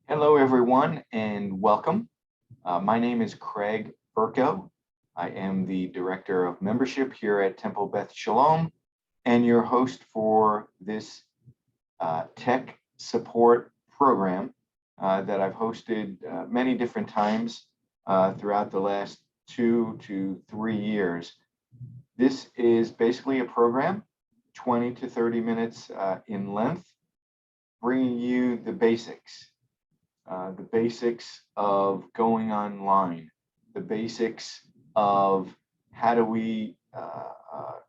Hello, everyone, and welcome. My name is Craig Burko. I am the Director of Membership here at Temple Beth Shalom and your host for this tech support program that I've hosted many different times throughout the last 2 to 3 years. This is basically a program, 20 to 30 minutes in length, bringing you the basics of going online, the basics of how do we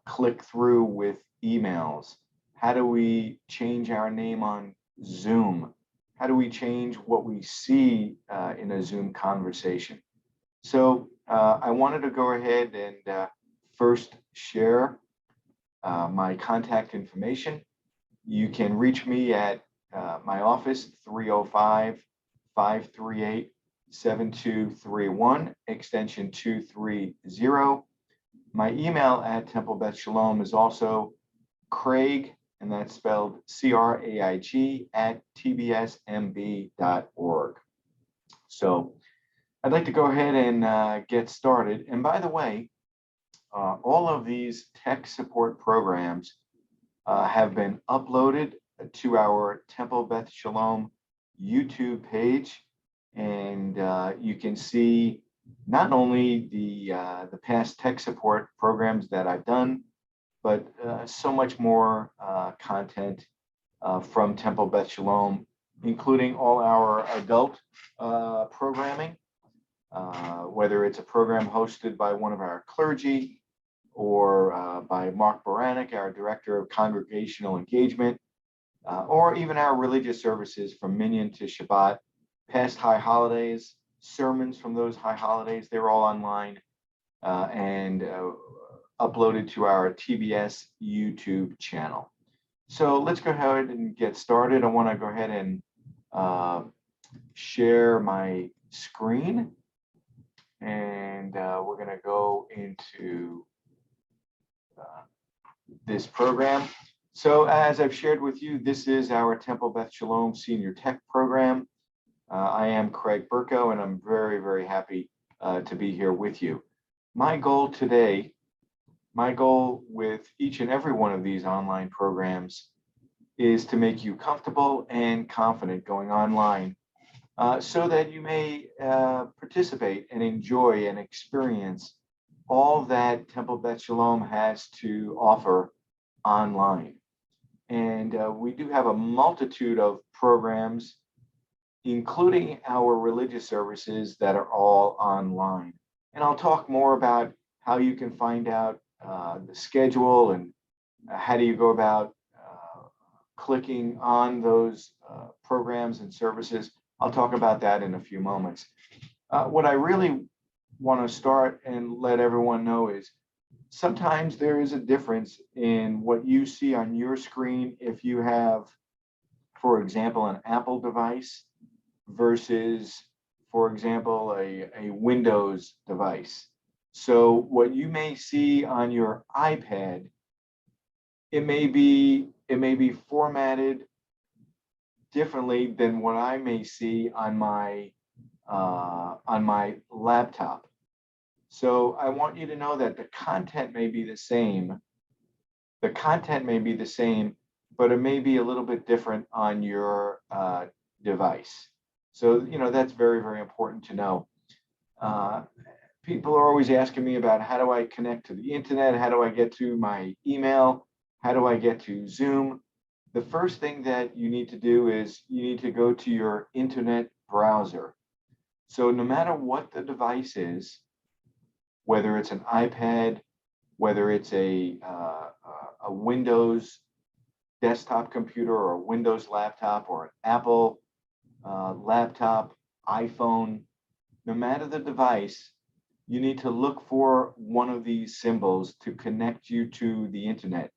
click through with emails, how do we change our name on Zoom, how do we change what we see in a Zoom conversation. So I wanted to go ahead and first share my contact information. You can reach me at my office, 305-538-7231, extension 230. My email at Temple Beth Shalom is also Craig, and that's spelled CRAIG at tbsmb.org. So I'd like to go ahead and get started. And by the way, all of these tech support programs have been uploaded to our Temple Beth Shalom YouTube page, and you can see not only the past tech support programs that I've done, but so much more content from Temple Beth Shalom, including all our adult programming, whether it's a program hosted by one of our clergy or by Mark Baranek, our Director of Congregational Engagement, or even our religious services from Minyan to Shabbat, past high holidays, sermons from those high holidays. They're all online and uploaded to our TBS YouTube channel. So let's go ahead and get started. I want to go ahead and share my screen, and we're going to go into this program. So as I've shared with you, this is our Temple Beth Shalom Senior Tech Program. I am Craig Burko, and I'm very, very happy to be here with you. My goal today, my goal with each and every one of these online programs is to make you comfortable and confident going online so that you may participate and enjoy and experience all that Temple Beth Shalom has to offer online. And we do have a multitude of programs, including our religious services, that are all online. And I'll talk more about how you can find out the schedule and how do you go about clicking on those programs and services. I'll talk about that in a few moments. What I really want to start and let everyone know is sometimes there is a difference in what you see on your screen if you have, for example, an Apple device versus, for example, a Windows device. So what you may see on your iPad, it may be formatted differently than what I may see on my laptop. So I want you to know that the content may be the same. The content may be the same, but it may be a little bit different on your device. So, that's very, very important to know. People are always asking me about how do I connect to the internet? How do I get to my email? How do I get to Zoom? The first thing that you need to do is you need to go to your internet browser. So no matter what the device is, whether it's an iPad, whether it's a Windows desktop computer or a Windows laptop or an Apple laptop, iPhone, no matter the device, you need to look for one of these symbols to connect you to the internet.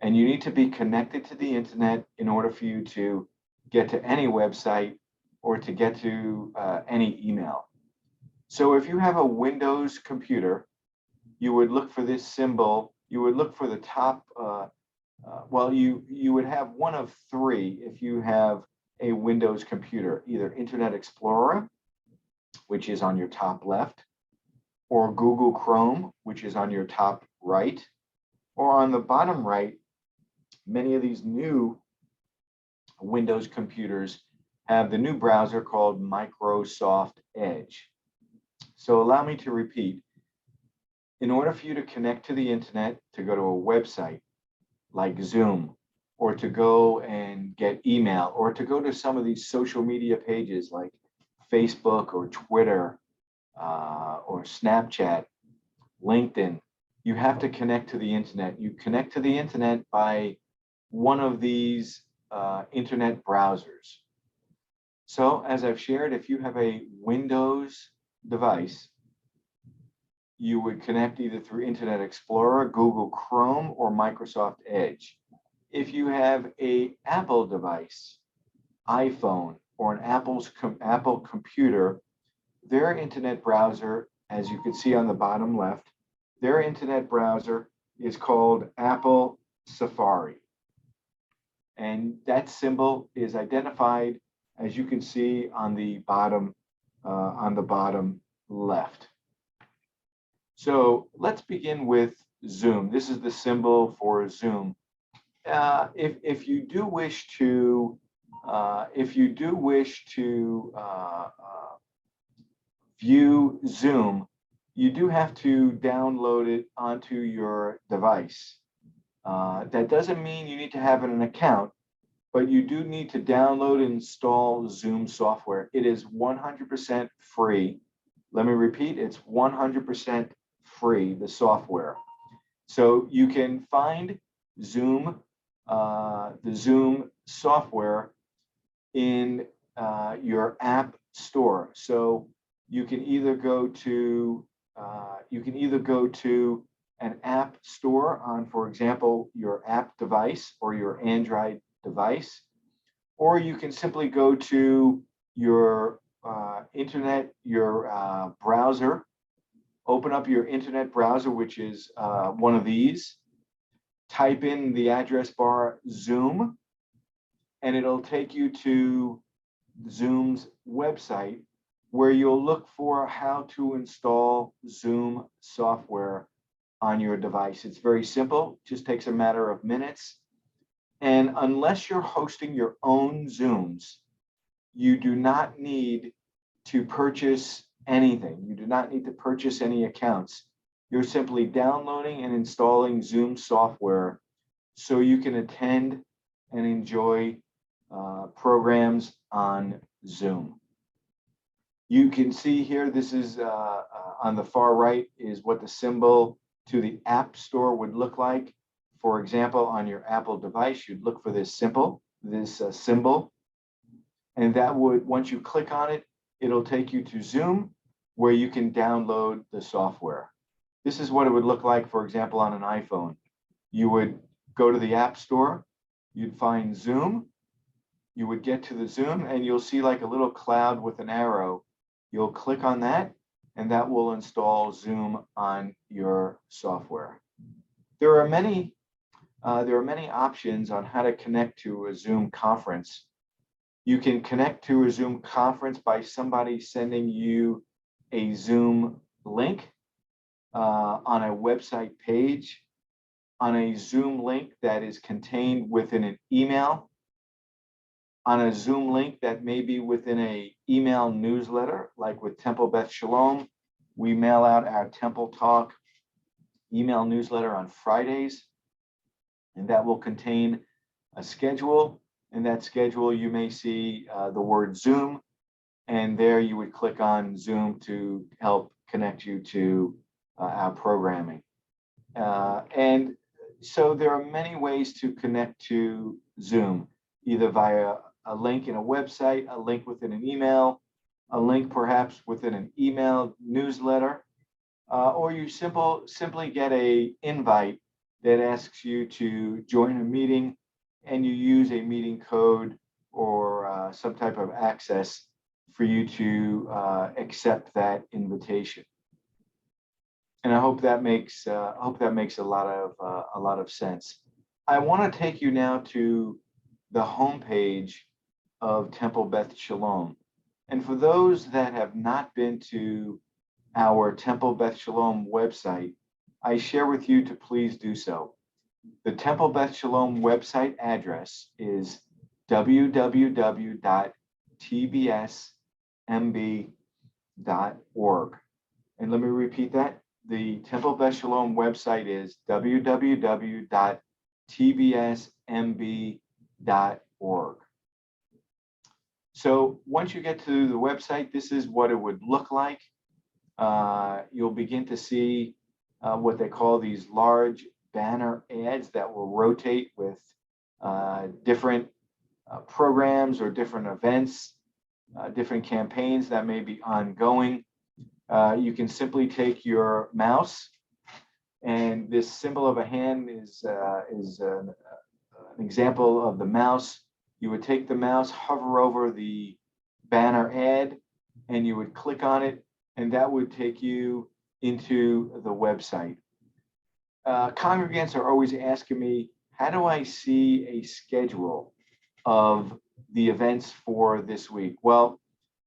And you need to be connected to the internet in order for you to get to any website or to get to any email. So if you have a Windows computer, you would look for this symbol. You would look for the top, you would have one of three if you have a Windows computer, either Internet Explorer, which is on your top left, or Google Chrome, which is on your top right, or on the bottom right. Many of these new Windows computers have the new browser called Microsoft Edge. So allow me to repeat. In order for you to connect to the internet, to go to a website like Zoom, or to go and get email, or to go to some of these social media pages like Facebook or Twitter or Snapchat, LinkedIn, you have to connect to the internet. You connect to the internet by one of these internet browsers. So as I've shared, if you have a Windows device, you would connect either through Internet Explorer, Google Chrome, or Microsoft Edge. If you have an Apple device, iPhone, or an Apple computer, their internet browser, as you can see on the bottom left, their internet browser is called Apple Safari. And that symbol is identified, as you can see on the bottom left. So let's begin with Zoom. This is the symbol for Zoom. If you do wish to view Zoom, you do have to download it onto your device. That doesn't mean you need to have an account, but you do need to download and install Zoom software. It is 100% free. Let me repeat, it's 100% free, the software. So you can find Zoom, the Zoom software in your app store. So you can either go to an app store on, for example, your app device or your Android device, or you can simply go to your browser, open up your internet browser, which is one of these, type in the address bar Zoom, and it'll take you to Zoom's website, where you'll look for how to install Zoom software on your device. It's very simple, just takes a matter of minutes. And unless you're hosting your own Zooms, you do not need to purchase anything. You do not need to purchase any accounts. You're simply downloading and installing Zoom software so you can attend and enjoy programs on Zoom. You can see here, this is on the far right is what the symbol to the App Store would look like. For example, on your Apple device, you'd look for this symbol, and that would, once you click on it, it'll take you to Zoom, where you can download the software. This is what it would look like, for example, on an iPhone. You would go to the App Store, you'd find Zoom, you would get to the Zoom, and you'll see like a little cloud with an arrow. You'll click on that, and that will install Zoom on your software. There are many options on how to connect to a Zoom conference. You can connect to a Zoom conference by somebody sending you a Zoom link on a website page, on a Zoom link that is contained within an email, on a Zoom link that may be within a email newsletter, like with Temple Beth Shalom. We mail out our Temple Talk email newsletter on Fridays, and that will contain a schedule. In that schedule, you may see the word Zoom, and there you would click on Zoom to help connect you to our programming. And so there are many ways to connect to Zoom, either via a link in a website, a link within an email, a link perhaps within an email newsletter, or you simply get an invite that asks you to join a meeting, and you use a meeting code or some type of access for you to accept that invitation. And I hope that makes a lot of sense. I want to take you now to the homepage of Temple Beth Shalom. And for those that have not been to our Temple Beth Shalom website, I share with you to please do so. The Temple Beth Shalom website address is www.tbsmb.org. And let me repeat that. The Temple Beth Shalom website is www.tbsmb.org. So once you get to the website, this is what it would look like. You'll begin to see what they call these large banner ads that will rotate with different programs or different events, different campaigns that may be ongoing. You can simply take your mouse, and this symbol of a hand is an example of the mouse. You would take the mouse, hover over the banner ad, and you would click on it, and that would take you into the website. Congregants are always asking me, how do I see a schedule of the events for this week? Well,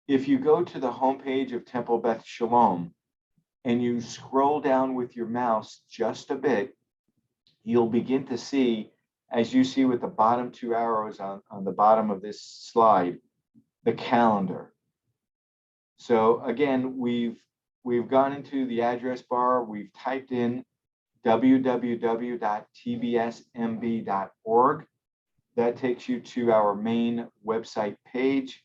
if you go to the homepage of Temple Beth Shalom and you scroll down with your mouse just a bit, you'll begin to see, as you see with the bottom two arrows on the bottom of this slide, the calendar. So again, we've gone into the address bar, we've typed in www.tbsmb.org. That takes you to our main website page.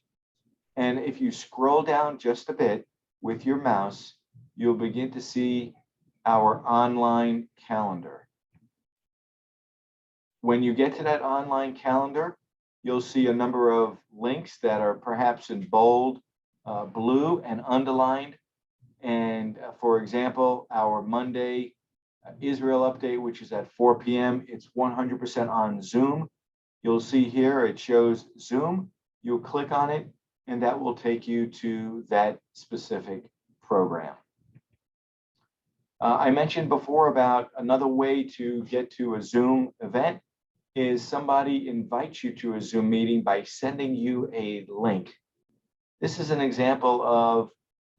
And if you scroll down just a bit with your mouse, you'll begin to see our online calendar. When you get to that online calendar, you'll see a number of links that are perhaps in bold, blue, and underlined. And for example, our Monday Israel update, which is at 4 p.m., it's 100% on Zoom. You'll see here it shows Zoom. You'll click on it, and that will take you to that specific program. I mentioned before about another way to get to a Zoom event is somebody invites you to a Zoom meeting by sending you a link. This is an example of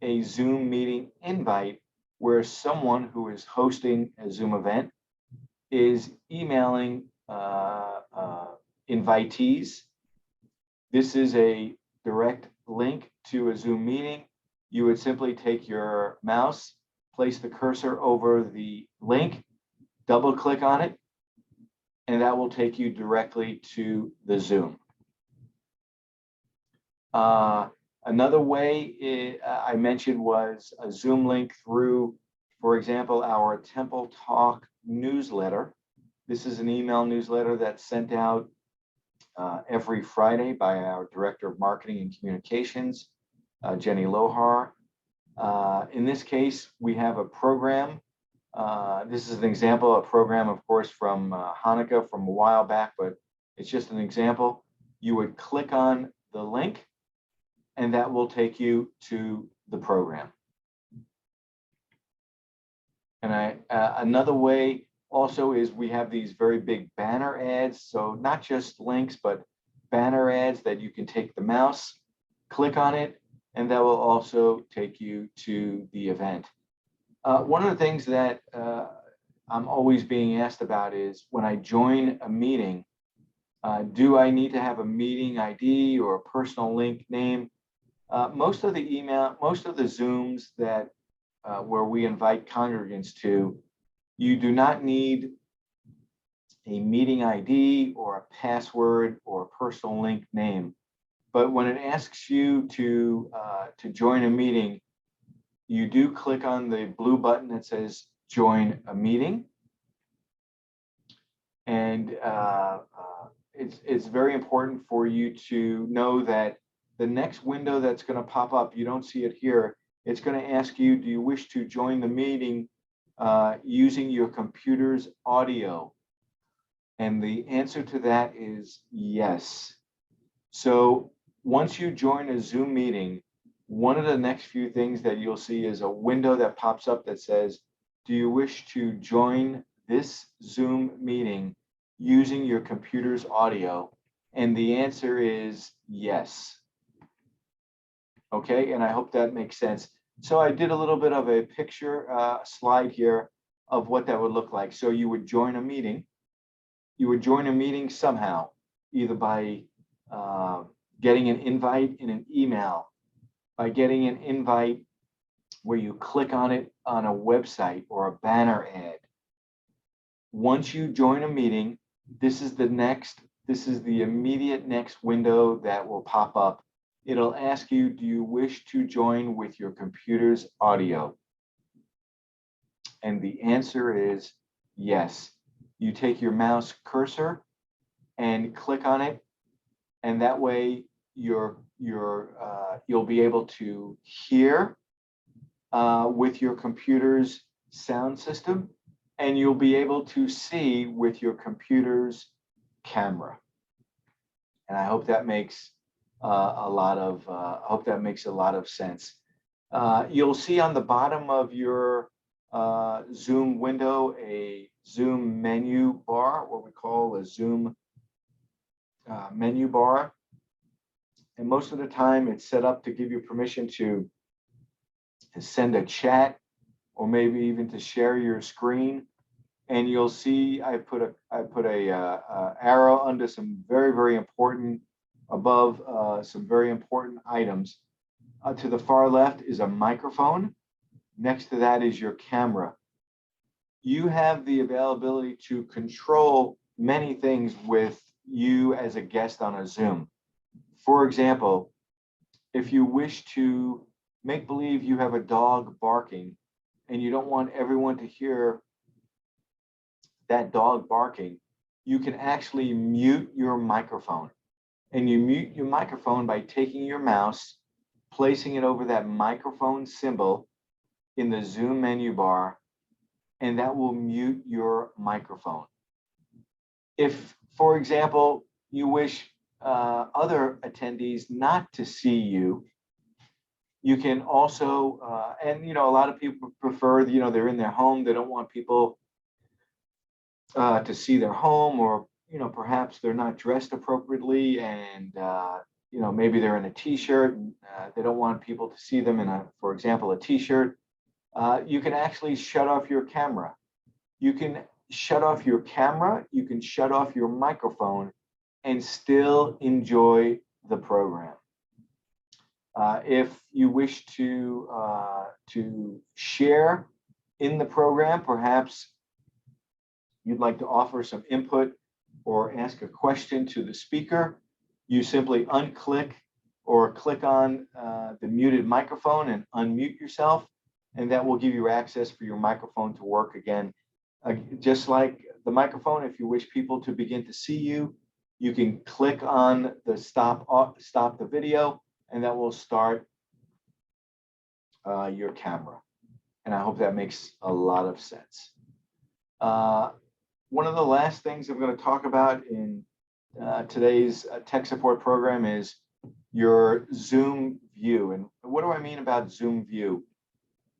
a Zoom meeting invite where someone who is hosting a Zoom event is emailing invitees. This is a direct link to a Zoom meeting. You would simply take your mouse, place the cursor over the link, double click on it, and that will take you directly to the Zoom. Another way I mentioned was a Zoom link through, for example, our Temple Talk newsletter. This is an email newsletter that's sent out every Friday by our Director of Marketing and Communications, Jenny Lohar. In this case, we have a program. This is an example, a program, of course, from Hanukkah from a while back, but it's just an example. You would click on the link, and that will take you to the program. And another way also is we have these very big banner ads. So not just links, but banner ads that you can take the mouse, click on it, and that will also take you to the event. One of the things that I'm always being asked about is when I join a meeting, do I need to have a meeting ID or a personal link name? Most of the Zooms that where we invite congregants to, you do not need a meeting ID or a password or a personal link name. But when it asks you to join a meeting, you do click on the blue button that says join a meeting. And it's very important for you to know that the next window that's going to pop up, you don't see it here, it's going to ask you, do you wish to join the meeting using your computer's audio? And the answer to that is yes. So once you join a Zoom meeting, one of the next few things that you'll see is a window that pops up that says, do you wish to join this Zoom meeting using your computer's audio? And the answer is yes. Okay, and I hope that makes sense. So I did a little bit of a picture slide here of what that would look like. So you would join a meeting. You would join a meeting somehow, either by getting an invite in an email, by getting an invite where you click on it on a website or a banner ad. Once you join a meeting, this is the immediate next window that will pop up. It'll ask you, do you wish to join with your computer's audio? And the answer is yes. You take your mouse cursor and click on it, and that way you'll be able to hear with your computer's sound system, and you'll be able to see with your computer's camera. And I hope that makes a lot of sense. You'll see on the bottom of your Zoom window a Zoom menu bar, what we call a Zoom menu bar. And most of the time it's set up to give you permission to send a chat or maybe even to share your screen. And you'll see I put a arrow under some very important above some very important items. To the far left is a microphone. Next to that is your camera. You have the availability to control many things with you as a guest on a Zoom. For example, if you wish to make believe you have a dog barking and you don't want everyone to hear that dog barking, you can actually mute your microphone. And you mute your microphone by taking your mouse, placing it over that microphone symbol in the Zoom menu bar, and that will mute your microphone. If, for example, you wish other attendees not to see you, you can also, and a lot of people prefer, they're in their home, they don't want people to see their home, or perhaps they're not dressed appropriately, and maybe they're in a t-shirt, and they don't want people to see them in for example, a t-shirt. You can actually shut off your camera. You can shut off your camera, you can shut off your microphone, and still enjoy the program. If you wish to share in the program, perhaps you'd like to offer some input or ask a question to the speaker, you simply unclick or click on the muted microphone and unmute yourself, and that will give you access for your microphone to work again. Just like the microphone, if you wish people to begin to see you, you can click on the stop the video, and that will start your camera. And I hope that makes a lot of sense. One of the last things I'm going to talk about in today's tech support program is your Zoom view. And what do I mean about Zoom view?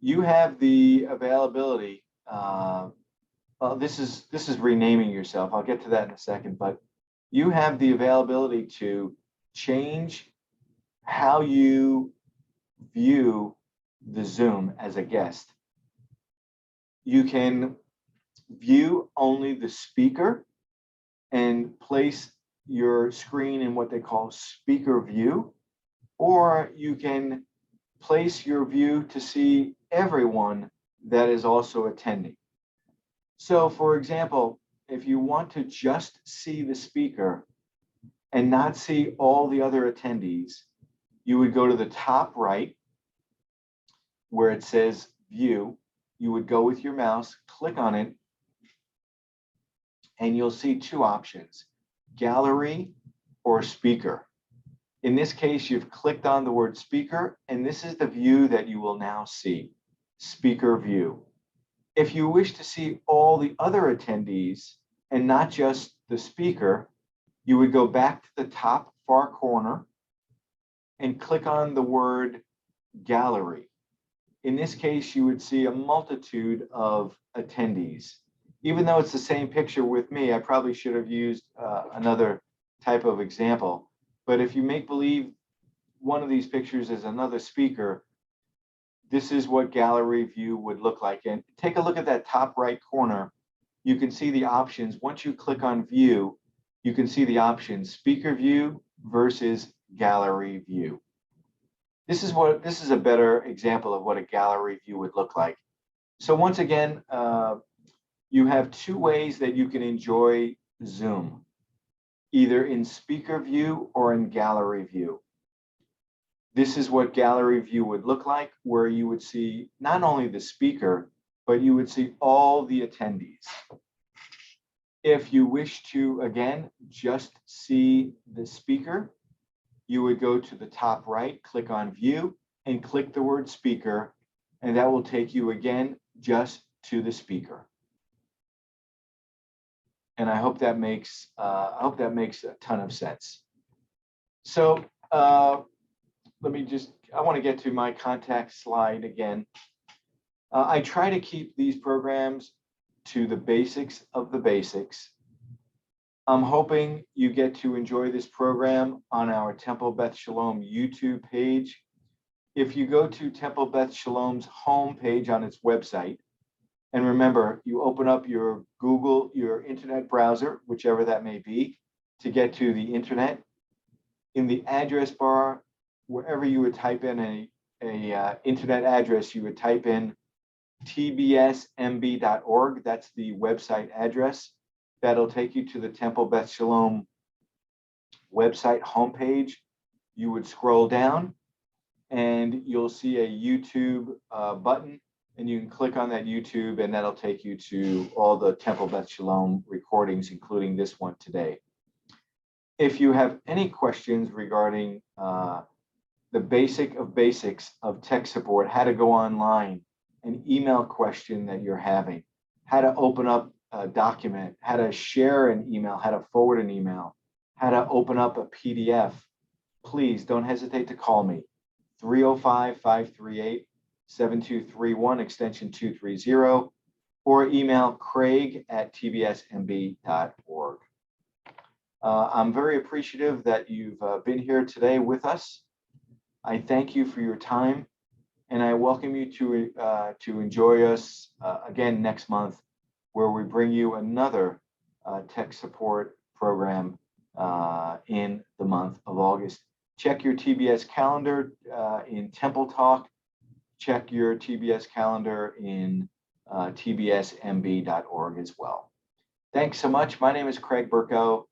You have the availability. Well, this is renaming yourself. I'll get to that in a second, but you have the availability to change how you view the Zoom as a guest. You can view only the speaker and place your screen in what they call speaker view, or you can place your view to see everyone that is also attending. So for example, if you want to just see the speaker and not see all the other attendees, you would go to the top right where it says view. You would go with your mouse, click on it, and you'll see two options, gallery or speaker. In this case, you've clicked on the word speaker, and this is the view that you will now see, speaker view. If you wish to see all the other attendees and not just the speaker, you would go back to the top far corner and click on the word gallery. In this case, you would see a multitude of attendees. Even though it's the same picture with me, I probably should have used another type of example. But if you make believe one of these pictures is another speaker, this is what gallery view would look like. And take a look at that top right corner. You can see the options. Once you click on view, you can see the options: speaker view versus gallery view. This is a better example of what a gallery view would look like. So once again, you have two ways that you can enjoy Zoom, either in speaker view or in gallery view. This is what gallery view would look like, where you would see not only the speaker, but you would see all the attendees. If you wish to, again, just see the speaker, you would go to the top right, click on view, and click the word speaker, and that will take you again just to the speaker. And I hope that makes a ton of sense. So I want to get to my contact slide again. I try to keep these programs to the basics of the basics. I'm hoping you get to enjoy this program on our Temple Beth Shalom YouTube page. If you go to Temple Beth Shalom's homepage on its website, and remember, you open up your your internet browser, whichever that may be, to get to the internet. In the address bar, wherever you would type in a internet address, you would type in tbsmb.org. That's the website address. That'll take you to the Temple Beth Shalom website homepage. You would scroll down and you'll see a YouTube button, and you can click on that YouTube, and that'll take you to all the Temple Beth Shalom recordings, including this one today. If you have any questions regarding the basic of basics of tech support, how to go online, an email question that you're having, how to open up a document, how to share an email, how to forward an email, how to open up a PDF, please don't hesitate to call me, 305-538-7231, extension 230, or email craig@tbsmb.org. I'm very appreciative that you've been here today with us. I thank you for your time, and I welcome you to enjoy us again next month, where we bring you another tech support program in the month of August. Check your TBS calendar in Temple Talk. Check your TBS calendar in tbsmb.org as well. Thanks so much. My name is Craig Burko.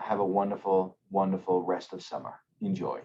Have a wonderful, wonderful rest of summer. Enjoy.